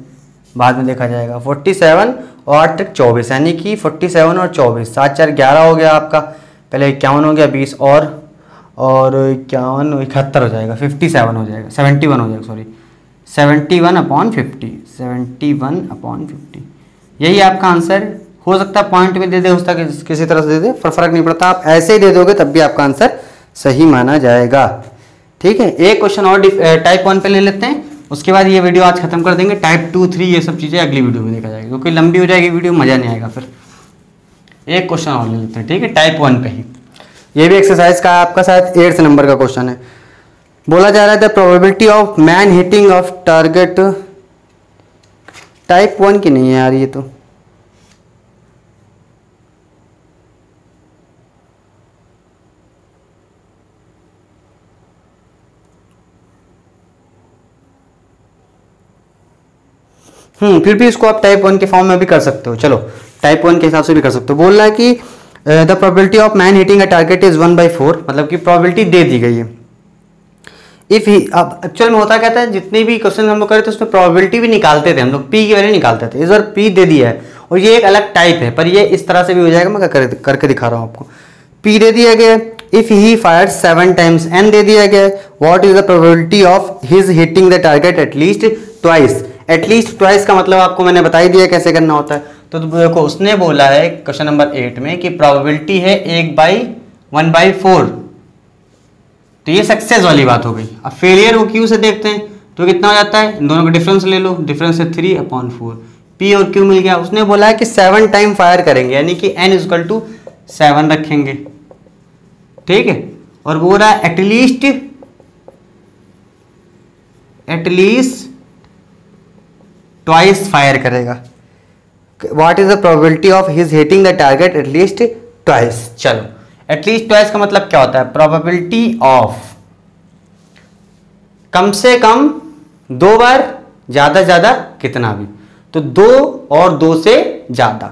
A: बाद में देखा जाएगा। 47 और 8 24, यानी कि 47 और 24, 7 4 11 हो गया आपका। पहले 51 हो गया, 20 और 51 71 हो जाएगा, 57 हो जाएगा, 71 हो जाएगा, सॉरी 71/50, 71/50, यही आपका आंसर हो सकता है। पॉइंट में दे दे, उसका किसी तरह से दे दे, फर्क नहीं पड़ता, आप ऐसे ही दे दोगे तब भी आपका आंसर सही माना जाएगा। ठीक है, एक क्वेश्चन और टाइप 1 पे ले लेते हैं, उसके बाद ये वीडियो आज खत्म कर देंगे। टाइप 2 3 ये सब चीज़ें अगली वीडियो में देखा जाएगा, क्योंकि लंबी हो जाएगी वीडियो, मज़ा नहीं आएगा फिर। एक क्वेश्चन और ले लेते हैं, ठीक है, टाइप 1 पे ही। ये भी एक्सरसाइज का आपका शायद 8th नंबर का क्वेश्चन है। बोला जा रहा है the probability of man hitting of target, type 1 की नहीं है यार ये तो, फिर भी इसको आप टाइप 1 के फॉर्म में भी कर सकते हो। चलो टाइप 1 के हिसाब से भी कर सकते हो। बोल रहा है कि the probability of man hitting a target is 1/4, मतलब कि प्रोबेबिलिटी दे दी गई है। इफ ही, अब एक्चुअल में होता क्या था, जितने भी क्वेश्चन हम लोग करे थे उसमें प्रोबेबिलिटी भी निकालते थे हम लोग, पी की वैल्यू निकालते थे। इस बार पी दे दिया है, और ये एक अलग टाइप है, पर ये इस तरह से भी हो जाएगा, मैं करके दिखा रहा हूँ आपको। पी दे दिया गया, if he fire 7 times, N दे दिया गया, what is the probability of his hitting the target at least twice. At least twice का मतलब आपको मैंने बता ही दिया कैसे करना होता है। तो देखो उसने बोला है क्वेश्चन नंबर 8 में कि प्रोबेबिलिटी है 1/4, तो ये सक्सेस वाली बात हो गई। अब फेलियर वो क्यू से देखते हैं, तो कितना हो जाता है, इन दोनों का डिफरेंस ले लो, डिफरेंस है 3/4, पी और क्यू मिल गया। उसने बोला है कि 7 टाइम फायर करेंगे, यानी कि n = 7 रखेंगे, ठीक है। और बोल रहा है एटलीस्ट ट्वाइस फायर करेगा। What is the probability of his hitting the target at least twice. चलो एटलीस्ट ट्वाइस का मतलब क्या होता है? प्रोबेबिलिटी ऑफ कम से कम 2 बार, ज्यादा से ज्यादा कितना भी, तो 2 और 2 से ज्यादा,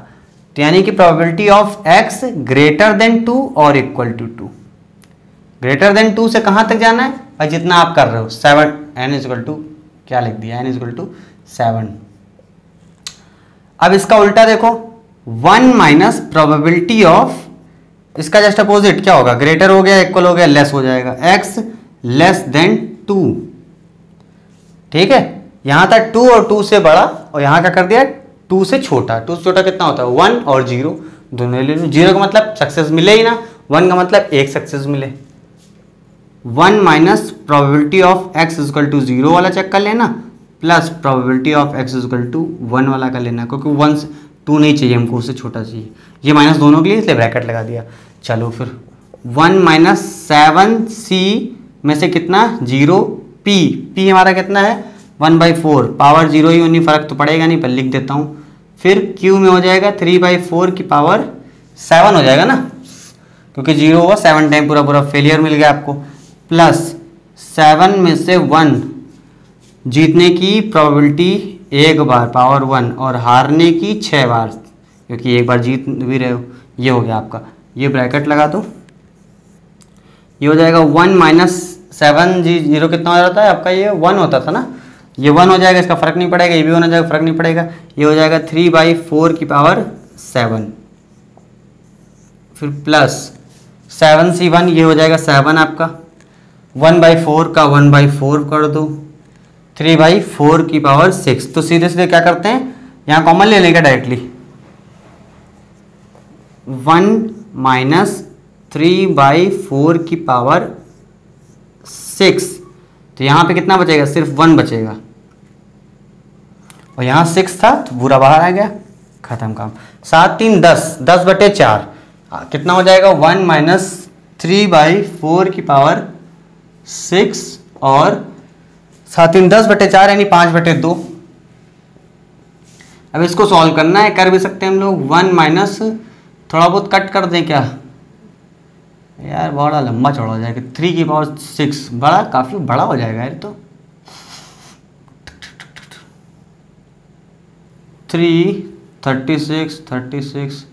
A: तो यानी कि probability of x greater than 2 और इक्वल टू 2। ग्रेटर देन 2 से कहां तक जाना है? और जितना आप कर रहे हो 7, n इक्वल टू क्या लिख दिया, n इक्वल टू 7। अब इसका उल्टा देखो, 1 माइनस प्रोबेबिलिटी ऑफ, इसका जस्ट अपोजिट क्या होगा? ग्रेटर हो गया, इक्वल हो गया, लेस हो जाएगा, x लेस देन 2। ठीक है, यहां था 2 और 2 से बड़ा, और यहां क्या कर दिया? 2 से छोटा। 2 से छोटा कितना होता है? 1 और 0 दोनों ले लो। 0 का मतलब सक्सेस मिले ही ना, 1 का मतलब एक सक्सेस मिले। 1 minus probability of x equal to 0 वाला चेक कर लेना, plus probability of x equal to 1 वाला कर लेना, क्योंकि 1 से 2 नहीं चाहिए हमको, उससे छोटा चाहिए। ये माइनस दोनों के लिए, इसलिए ब्रैकेट लगा दिया। चलो फिर 1 माइनस 7c में से कितना? 0, p हमारा कितना है? 1/4, पावर 0 ही होनी, फर्क तो पड़ेगा नहीं, पर लिख देता हूँ। फिर q में हो जाएगा 3/4 की पावर 7 हो जाएगा ना, क्योंकि 0 हुआ 7 टाइम, पूरा पूरा फेलियर मिल गया आपको, प्लस 7 में से 1, जीतने की प्रोबेबिलिटी 1 बार पावर 1, और हारने की 6 बार, क्योंकि 1 बार जीत भी रहे हो। ये हो गया आपका, ये ब्रैकेट लगा दो, ये हो जाएगा 1 माइनस 7, 0 कितना हो जाता है आपका? ये 1 होता था ना, ये 1 हो जाएगा, इसका फर्क नहीं पड़ेगा, ये भी होना जाएगा, फर्क नहीं पड़ेगा। ये हो जाएगा 3/4 की पावर 7, फिर प्लस 7c1, ये हो जाएगा 7 आपका, 1/4 का 1/4 कर दो, 3/4 की पावर 6। तो सीधे सीधे क्या करते हैं, यहाँ कॉमन ले लेंगे डायरेक्टली, 1 माइनस 3/4 की पावर 6, तो यहाँ पे कितना बचेगा? सिर्फ 1 बचेगा, और यहाँ 6 था तो पूरा बाहर आ गया, खत्म काम। 7 3 10, 10/4 कितना हो जाएगा? 1 माइनस 3/4 की पावर 6, और 7 3 10/4 यानी 5/2। अब इसको सॉल्व करना है, कर भी सकते हैं हम लोग। 1 माइनस, थोड़ा बहुत कट कर दें क्या यार, बड़ा लंबा चौड़ा हो जाएगा, 3 की पावर 6, बड़ा काफ़ी बड़ा हो जाएगा यार। तो 3 36 36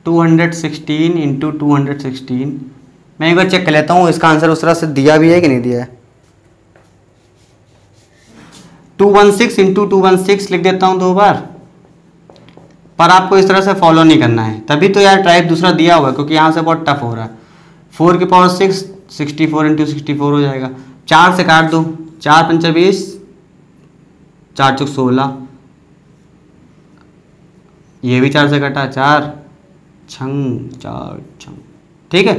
A: 216 इंटू 216। मैं एक बार चेक कर लेता हूँ इसका आंसर उस तरह से दिया भी है कि नहीं दिया है। 216 इंटू 216 लिख देता हूँ 2 बार, पर आपको इस तरह से फॉलो नहीं करना है, तभी तो यार टाइप दूसरा दिया हुआ है, क्योंकि यहाँ से बहुत टफ हो रहा है। 4 की पावर 6, 64 इंटू 64 हो जाएगा। 4 से काट दो, 4 पंचा 20, 4 चौक 16, ये भी 4 से कटा, 4 छंग 4 छंग, ठीक है।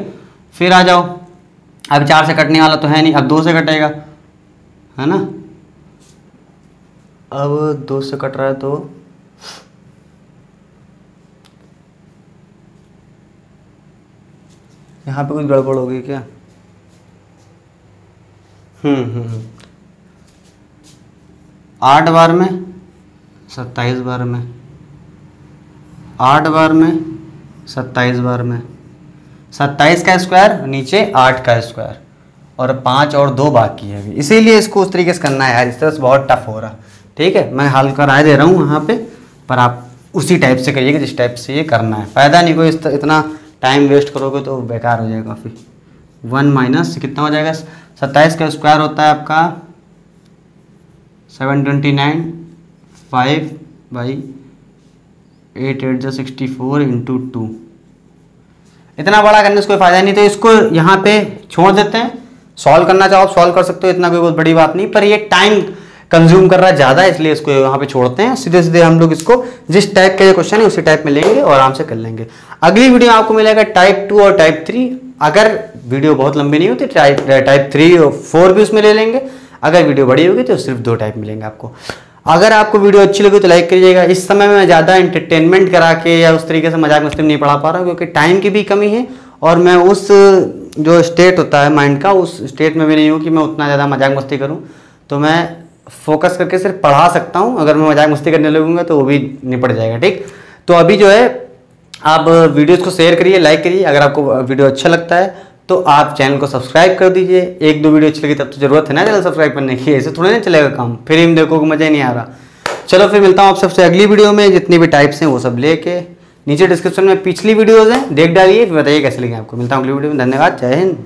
A: फिर आ जाओ, अब 4 से कटने वाला तो है नहीं, अब 2 से कटेगा, है ना। अब 2 से कट रहा है तो यहाँ पे कुछ गड़बड़ हो गई क्या? 8 बार में, 27 बार में, 8 बार में, 27 बार में, 27 का स्क्वायर नीचे 8 का स्क्वायर, और 5 और 2 बाकी है अभी, इसीलिए इसको उस तरीके से करना है यार, इस तरह से बहुत टफ हो रहा। ठीक है, मैं हल कराए दे रहा हूँ यहाँ पे, पर आप उसी टाइप से करिएगा जिस टाइप से ये करना है। फ़ायदा नहीं, कोई इतना टाइम वेस्ट करोगे तो बेकार हो जाएगा काफ़ी। 1 माइनस कितना हो जाएगा? 27 का स्क्वायर होता है आपका 729, 5/8 8 64 इंटू 2। इतना बड़ा करने से कोई फ़ायदा नहीं, तो इसको यहाँ पे छोड़ देते हैं। सॉल्व करना चाहो आप सॉल्व कर सकते हो, इतना कोई बहुत बड़ी बात नहीं, पर ये टाइम कंज्यूम कर रहा है ज़्यादा, इसलिए इसको यहाँ पे छोड़ते हैं। सीधे सीधे हम लोग इसको जिस टाइप का ये क्वेश्चन है उसी टाइप में लेंगे और आराम से कर लेंगे। अगली वीडियो में आपको मिलेगा टाइप 2 और टाइप 3। अगर वीडियो बहुत लंबी नहीं होती टाइप 3 और 4 भी उसमें ले लेंगे। अगर वीडियो बड़ी होगी तो सिर्फ 2 टाइप मिलेंगे आपको। अगर आपको वीडियो अच्छी लगी तो लाइक करिएगा। इस समय मैं ज़्यादा एंटरटेनमेंट करा के या उस तरीके से मजाक मस्ती नहीं पढ़ा पा रहा हूँ, क्योंकि टाइम की भी कमी है, और मैं उस जो स्टेट होता है माइंड का, उस स्टेट में भी नहीं हूँ कि मैं उतना ज़्यादा मजाक मस्ती करूँ। तो मैं फोकस करके सिर्फ पढ़ा सकता हूँ, अगर मैं मजाक मस्ती करने लगूंगा तो वो भी निपट जाएगा। ठीक, तो अभी जो है आप वीडियोस को शेयर करिए, लाइक करिए। अगर आपको वीडियो अच्छा लगता है तो आप चैनल को सब्सक्राइब कर दीजिए। एक दो वीडियो अच्छी लगी तब तो जरूरत है ना चैनल सब्सक्राइब करने की, ऐसे थोड़ा नहीं चलेगा काम, फिर हम देखोगे मज़ा ही नहीं आ रहा। चलो फिर मिलता हूँ आप सबसे अगली वीडियो में, जितनी भी टाइप्स हैं वो सब लेके। नीचे डिस्क्रिप्शन में पिछली वीडियोज़ हैं, देख डालिए, फिर बताइए कैसे लगे आपको। मिलता हूँ अगली वीडियो में, धन्यवाद, जय हिंद।